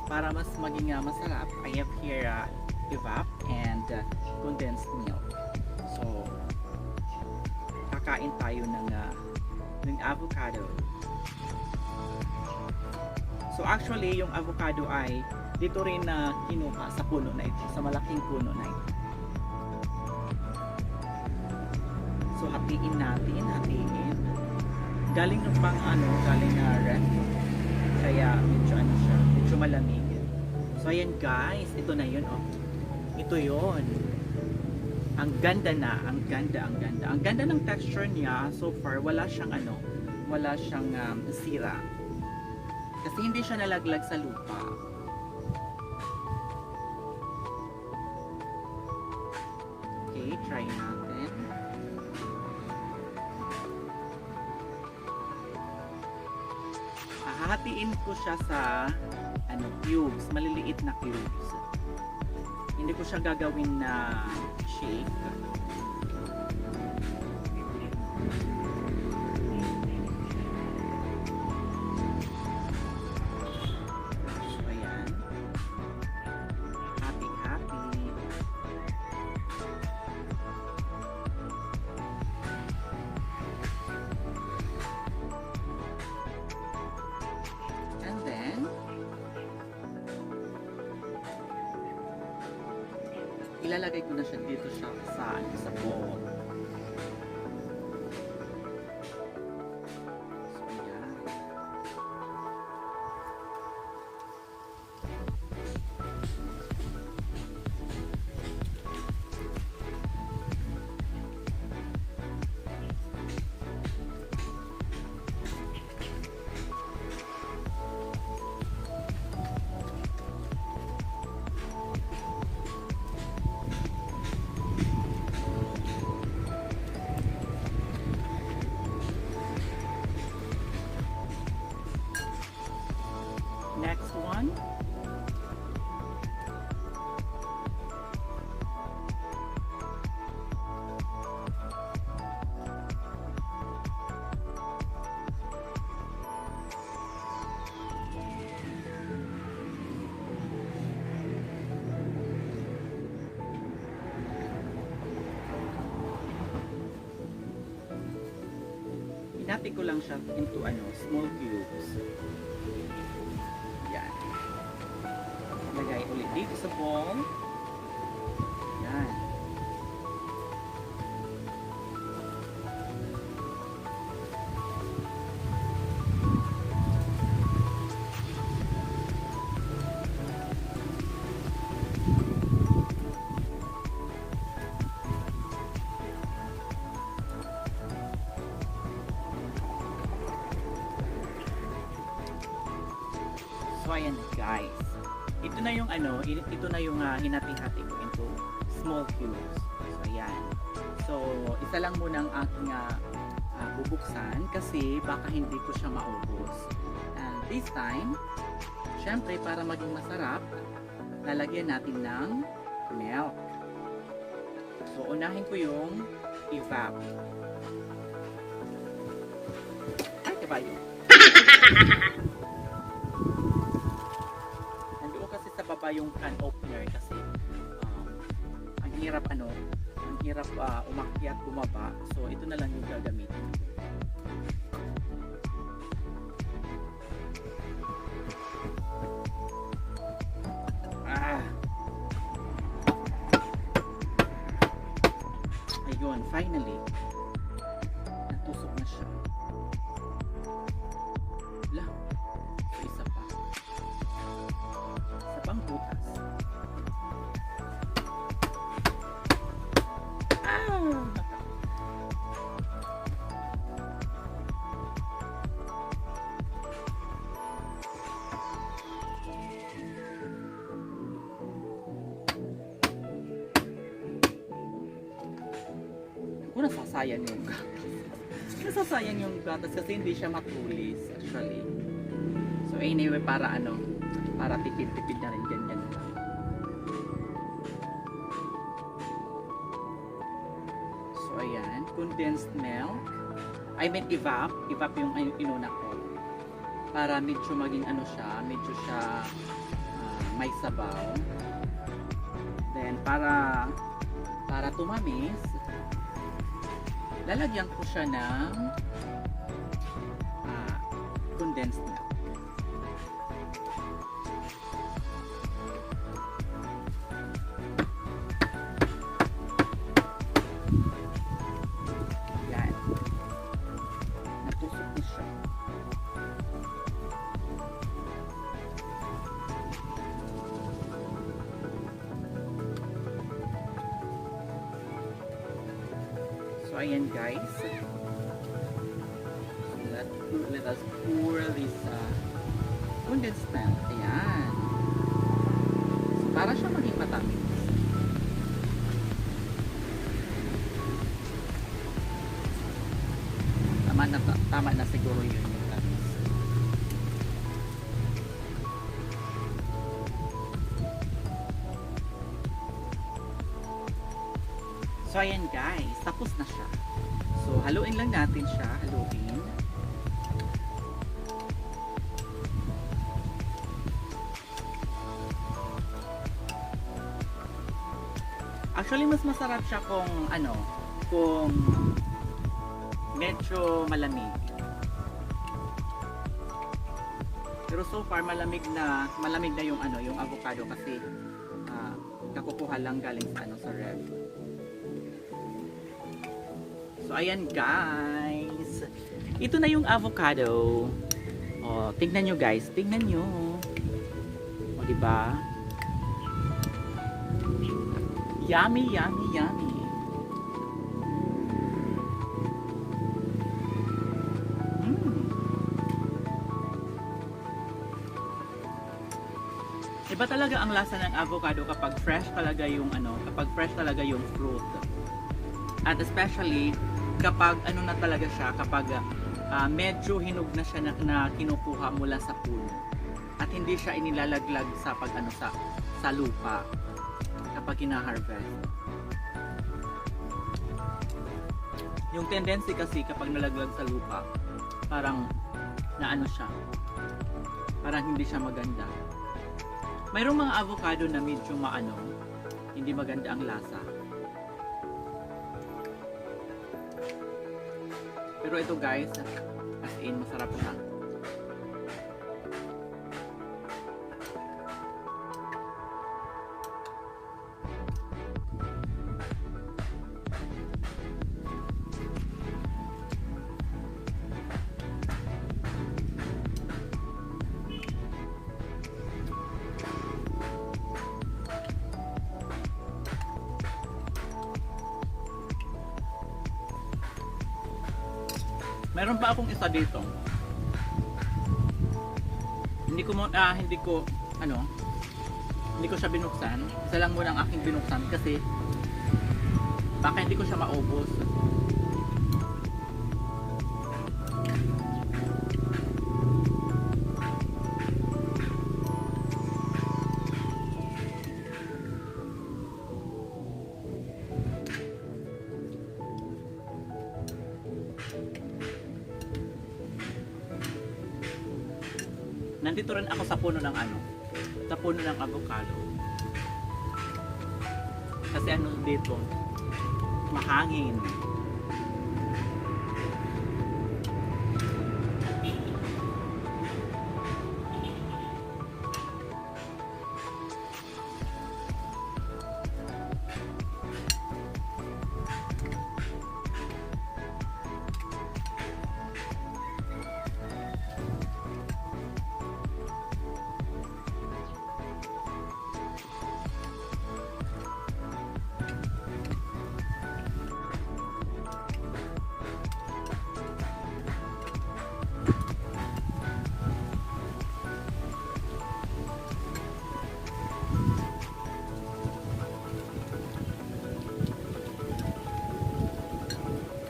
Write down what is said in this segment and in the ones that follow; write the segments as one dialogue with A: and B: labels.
A: para mas maging masarap, I have here evap and condensed milk. So, kakain tayo ng avocado. So actually, yung avocado ay dito rin na kinuha sa puno na ito, sa malaking puno na ito. So hatiin natin, hatiin. Galing ng galing na ref. Kaya medyo siya, medyo malamig. So ayan guys, ito na yun oh. Ito yun. Ang ganda na, ang ganda. Ang ganda ng texture niya so far, wala siyang sira. Kasi hindi siya nalaglag sa lupa. Okay, try natin. Hahatiin ko siya sa cubes, maliliit na cubes. Hindi ko siya gagawin na shake. Ilalagay ko na siya dito sa bowl. So, yan. Next one. Hinati ko lang siya into small cubes. Yan. Lagay ulit dito sa bowl. Yan. So ayan guys. Ito na yung hinati-hati ko into small cubes. So ayan. So isa lang muna ang aking bubuksan kasi baka hindi ko siya maubos. And this time, syempre para maging masarap, lalagyan natin ng milk. So unahin ko yung evap. Ay, kabayo. Baba yung can opener kasi ang hirap umakyat, bumaba. So ito na lang yung gagamitin ko. Ayun, finally natusok na siya. Wala. So isa pa. Pang butas. Kung nasasayang yung gatas. Nasasayang yung gatas kasi hindi siya matulis actually. So anyway, para tipid-tipid na rin ganyan. So ayan, condensed milk. I meant evap yung inuna ko. Para medyo maging medyo siya may sabaw. Then para tumamis, lalagyan ko siya ng condensed milk. Yan. Natusok na siya. So ayan guys. Let us pour this condensed milk. Ayan. So, para siya maging matamis. Tama na siguro yun yung tamis. So ayan guys, tapos na siya. So haluin lang natin siya, haluin. Actually mas masarap siya kung kung medyo malamig. Pero so far malamig na yung yung avocado kasi kakukuha lang galing sa ref. So ayan guys. Ito na yung avocado. Oh, tingnan nyo guys, tingnan nyo. O di ba? Yummy, yummy, yummy. Iba talaga ang lasa ng avocado kapag fresh talaga yung fruit. At especially kapag na talaga siya, kapag medyo hinog na siya na kinukuha mula sa puno. At hindi siya inilalaglag sa sa lupa kapag kina-harvest. Yung tendency kasi kapag nalaglag sa lupa, parang siya. Parang hindi siya maganda. Mayroong mga avocado na medyo hindi maganda ang lasa. Pero ito guys, as in masarap siya. Meron pa akong isa dito. Hindi ko siya binuksan. Isa lang muna ang aking binuksan kasi baka hindi ko siya maubos. Nandito rin ako sa puno ng avocado. Kasi dito, mahangin.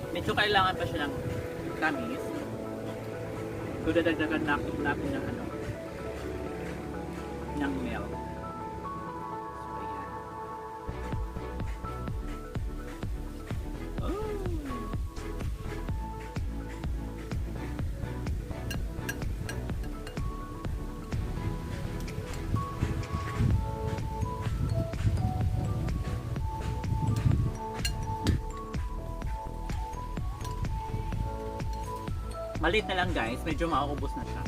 A: Medyo kailangan pa siya ng tamis. So dadagdagan natin ng milk. So ayan. Maliit na lang guys, medyo mauubos na siya.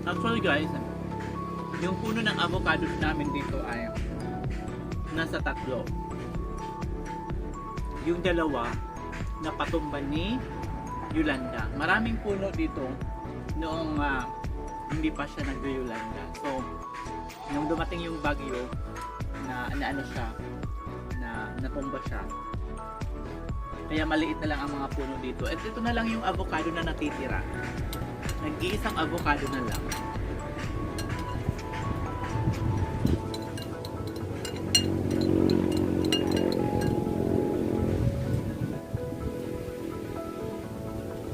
A: Actually guys, yung puno ng avocado namin dito ay nasa 3. Yung 2 na patumba ni Yolanda. Maraming puno dito noong hindi pa siya nag-Yolanda. So, nung dumating yung bagyo na ano siya, na natumba siya. Kaya maliit na lang ang mga puno dito. At ito na lang yung avocado na natitira. Nag-iisang avocado na lang.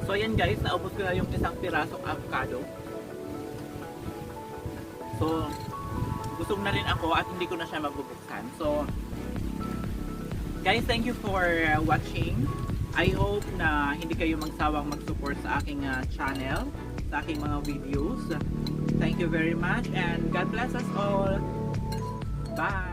A: So ayan guys, naubos ko na yung isang pirasong avocado. So busog na rin ako at hindi ko na siya mabubuksan. So guys, thank you for watching. I hope na hindi kayo magsawang mag-support sa aking channel, sa aking mga videos. Thank you very much and God bless us all. Bye!